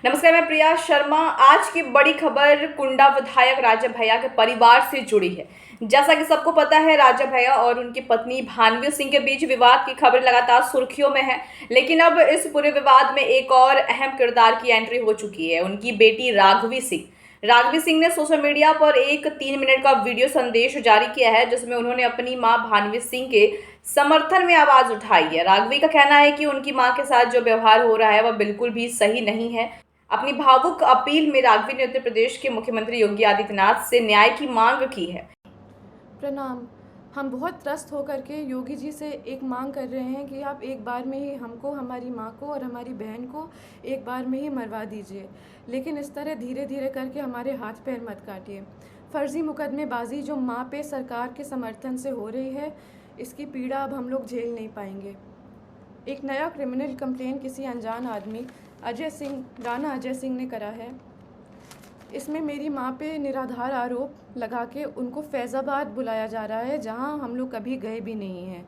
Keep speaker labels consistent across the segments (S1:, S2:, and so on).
S1: नमस्कार, मैं प्रिया शर्मा। आज की बड़ी खबर कुंडा विधायक राजा भैया के परिवार से जुड़ी है। जैसा कि सबको पता है, राजा भैया और उनकी पत्नी भानवी सिंह के बीच विवाद की खबर लगातार सुर्खियों में है। लेकिन अब इस पूरे विवाद में एक और अहम किरदार की एंट्री हो चुकी है, उनकी बेटी राघवी सिंह। राघवी सिंह ने सोशल मीडिया पर एक 3 मिनट का वीडियो संदेश जारी किया है, जिसमें उन्होंने अपनी मां भानवी सिंह के समर्थन में आवाज उठाई है। राघवी का कहना है कि उनकी मां के साथ जो व्यवहार हो रहा है वह बिल्कुल भी सही नहीं है। अपनी भावुक अपील में राघवी ने उत्तर प्रदेश के मुख्यमंत्री योगी आदित्यनाथ से न्याय की मांग की है।
S2: प्रणाम। हम बहुत त्रस्त होकर के योगी जी से एक मांग कर रहे हैं कि आप एक बार में ही हमको, हमारी माँ को और हमारी बहन को एक बार में ही मरवा दीजिए, लेकिन इस तरह धीरे धीरे करके हमारे हाथ पैर मत काटिए। फर्जी मुकदमेबाजी जो माँ पे सरकार के समर्थन से हो रही है, इसकी पीड़ा अब हम लोग झेल नहीं पाएंगे। एक नया क्रिमिनल कंप्लेन किसी अनजान आदमी राणा अजय सिंह ने करा है। इसमें मेरी माँ पे निराधार आरोप लगा के उनको फैज़ाबाद बुलाया जा रहा है, जहां हम लोग कभी गए भी नहीं हैं।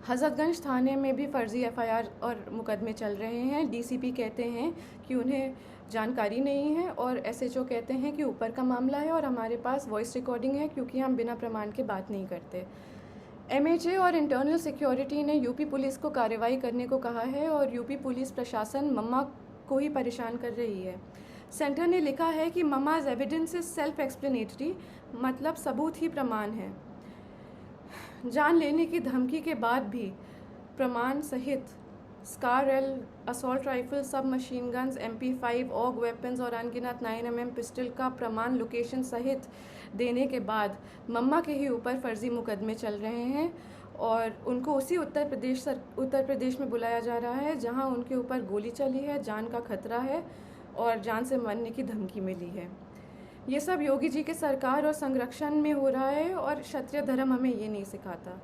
S2: हज़रतगंज थाने में भी फर्जी एफआईआर और मुकदमे चल रहे हैं। डीसीपी कहते हैं कि उन्हें जानकारी नहीं है और एसएचओ कहते हैं कि ऊपर का मामला है और हमारे पास वॉइस रिकॉर्डिंग है, क्योंकि हम बिना प्रमाण के बात नहीं करते। एमएचए और इंटरनल सिक्योरिटी ने यूपी पुलिस को कार्रवाई करने को कहा है और यूपी पुलिस प्रशासन मम्मा को ही परेशान कर रही है। सेंटर ने लिखा है कि mamma's evidence is self explanatory, मतलब सबूत ही प्रमाण है। जान लेने की धमकी के बाद भी प्रमाण सहित SCAR L, assault rifle, submachine guns, MP5, AUG weapons और अनगिनत 9mm पिस्टल का प्रमाण लोकेशन सहित देने के बाद मम्मा के ही ऊपर फर्जी मुकदमे चल रहे हैं और उनको उसी उत्तर प्रदेश में बुलाया जा रहा है जहां उनके ऊपर गोली चली है, जान का खतरा है और जान से मरने की धमकी मिली है। ये सब योगी जी के सरकार और संरक्षण में हो रहा है और क्षत्रिय धर्म हमें ये नहीं सिखाता।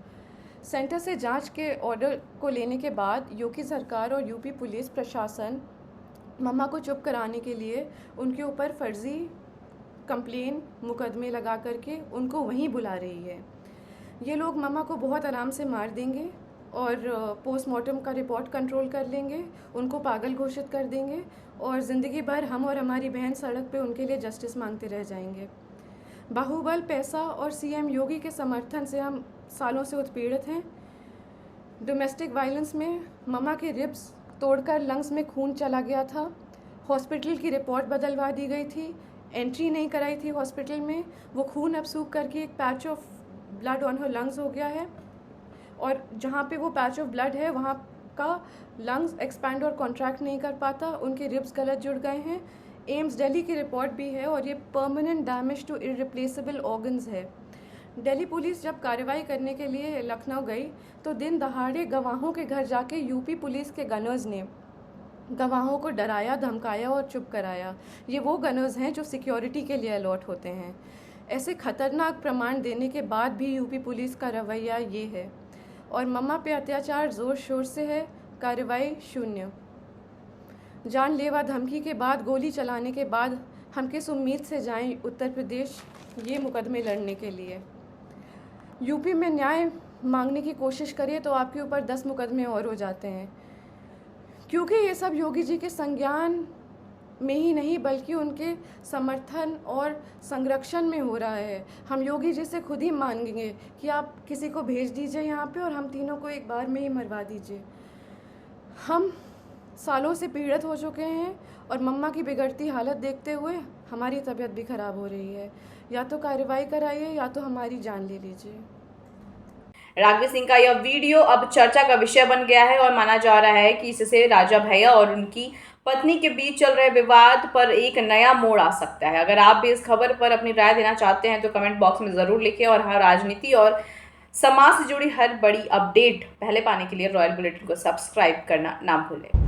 S2: सेंटर से जांच के ऑर्डर को लेने के बाद योगी सरकार और यूपी पुलिस प्रशासन मम्मा को चुप कराने के लिए उनके ऊपर फर्जी कंप्लेन मुकदमे लगा करके उनको वहीं बुला रही है। ये लोग मम्मा को बहुत आराम से मार देंगे और पोस्टमार्टम का रिपोर्ट कंट्रोल कर लेंगे, उनको पागल घोषित कर देंगे और ज़िंदगी भर हम और हमारी बहन सड़क पे उनके लिए जस्टिस मांगते रह जाएंगे। बाहुबल, पैसा और सीएम योगी के समर्थन से हम सालों से उत्पीड़ित हैं। डोमेस्टिक वायलेंस में मम्मा के रिब्स तोड़कर लंग्स में खून चला गया था। हॉस्पिटल की रिपोर्ट बदलवा दी गई थी, एंट्री नहीं कराई थी हॉस्पिटल में। वो खून अब सूख करके एक patch of blood on her lungs हो गया है और जहाँ पे वो पैच ऑफ ब्लड है वहाँ का लंग्स एक्सपैंड और कॉन्ट्रैक्ट नहीं कर पाता, उनके रिब्स गलत जुड़ गए हैं। एम्स दिल्ली की रिपोर्ट भी है और ये permanent damage to irreplaceable organs है। दिल्ली पुलिस जब कार्रवाई करने के लिए लखनऊ गई तो दिन दहाड़े गवाहों के घर जाके यूपी पुलिस के गनर्स ने गवाहों को डराया, धमकाया और चुप कराया। ये वो गनर्स हैं जो सिक्योरिटी के लिए अलॉट होते हैं। ऐसे खतरनाक प्रमाण देने के बाद भी यूपी पुलिस का रवैया ये है और मम्मा पे अत्याचार जोर शोर से है, कार्रवाई शून्य। जानलेवा धमकी के बाद, गोली चलाने के बाद हम किस उम्मीद से जाएं उत्तर प्रदेश ये मुकदमे लड़ने के लिए। यूपी में न्याय मांगने की कोशिश करिए तो आपके ऊपर 10 मुकदमे और हो जाते हैं, क्योंकि ये सब योगी जी के संज्ञान में ही नहीं बल्कि उनके समर्थन और संरक्षण में हो रहा है। हम योगी जी से खुद ही मांगेंगे कि आप किसी को भेज दीजिए यहाँ पे और हम तीनों को एक बार में ही मरवा दीजिए। हम सालों से पीड़ित हो चुके हैं और मम्मा की बिगड़ती हालत देखते हुए हमारी तबीयत भी खराब हो रही है। या तो कार्रवाई कराइए या तो हमारी जान ले लीजिए।
S1: राघवी सिंह का यह वीडियो अब चर्चा का विषय बन गया है और माना जा रहा है कि इससे राजा भैया और उनकी पत्नी के बीच चल रहे विवाद पर एक नया मोड़ आ सकता है। अगर आप भी इस खबर पर अपनी राय देना चाहते हैं तो कमेंट बॉक्स में ज़रूर लिखें और हर राजनीति और समाज से जुड़ी हर बड़ी अपडेट पहले पाने के लिए रॉयल बुलेटिन को सब्सक्राइब करना ना भूलें।